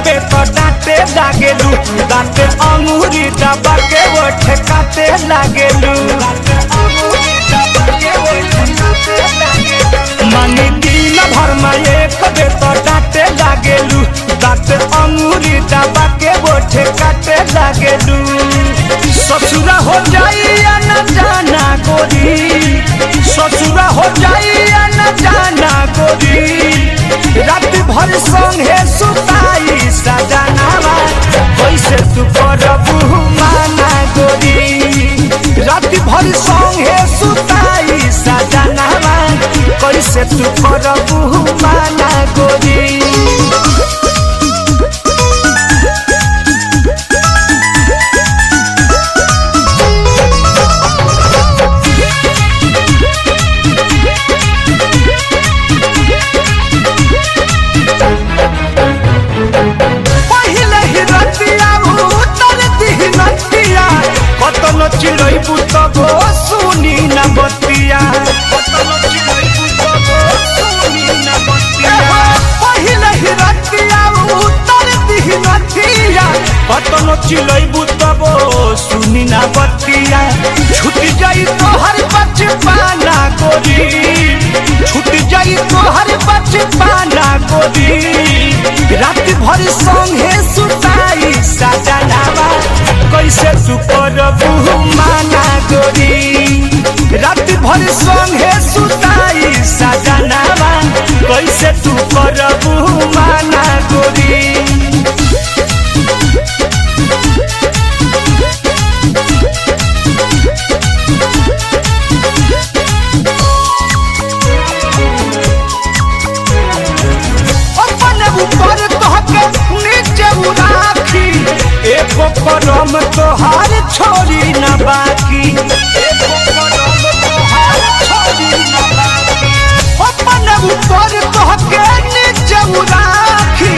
बे तो डांटे लागेलू दांते अंगूरी दबा के ओठ काटे लागेलू मानी दिन भर में एक बे तो डांटे लागेलू दांते अंगूरी दबा के ओठ काटे लागेलू ससुरा हो जाइया न जाना गोरी ससुरा हो जाइया न जाना गोरी रात भर संगे सुताई सजनावा कैसे तू करबू माना गोरी रात भर संगे सुताई सजनावा कैसे तू करबू माना गोरी चिड़ै बुतबो सुनी न बतिया पहिले ही रतिया उतर दिही नथिया कतनो चिड़ै बुतबो सुनी न बतिया छूट जाई तोहर बचपना गोरी छूट जाई तोहर बचपना गोरी रात भर संगे सुताई सजनावा कैसे तू करबू माना गोरी रात भर संगे सुताई सजनावा कैसे तू करबू माना गोरी एको करम तोहार छोड़ी न बाकी अपन ऊपर तोहके नीचे राखी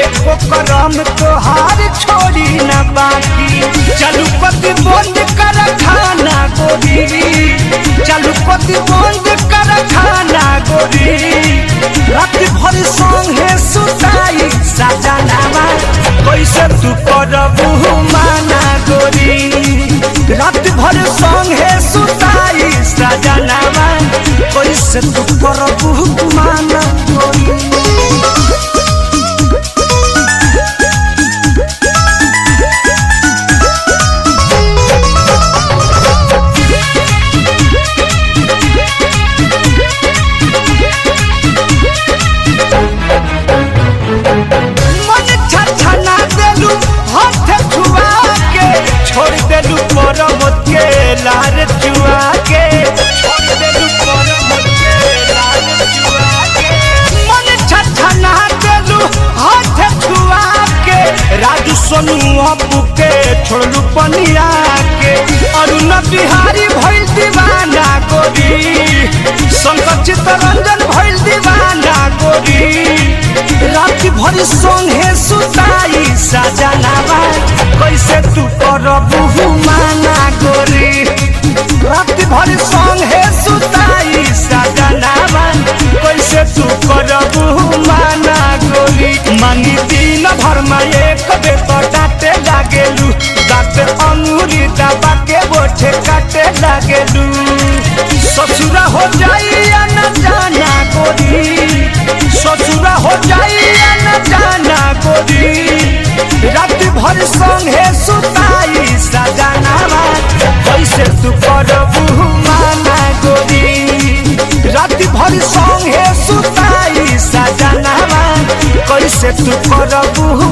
एको करम तोहार छोड़ी न बाकी चलू पति बंद कर खाना गोरी चलू पति बंद कर खाना गोरी रात भर संगे सुताई सजनावा कैसे तू करबू माना गोरी रात भर संगे सुताई सजनावा कैसे तू करबू माना गोरी लार चुआ के छोड़ देलू परम के लार चुआ के मन छछना देलू हाथ छुआ के राजू सोनू अपू के छोड़लू पनिया के अरुण बिहारी भइल दीवाना गोरी शंकर चित्तरंजन भइल दीवाना गोरी रात भर संगे सुताई सजनावा कैसे तू करबू माना गोरी रात भर संगे सुताई सजनावा कैसे तू करबू माना गोरी मांगी दिन भर में एक बे तो डांटे लागेलू दांत अंगूरी दबा के ओठे काटे लागेलू ससुरा हो जाइया न जाना गोरी ससुरा हो जाइया न जाना गोरी रात भर संगे सुताई सजनावा कैसे तू करबू माना गोरी रात भर संगे सुताई सजनावा कैसे तू करबू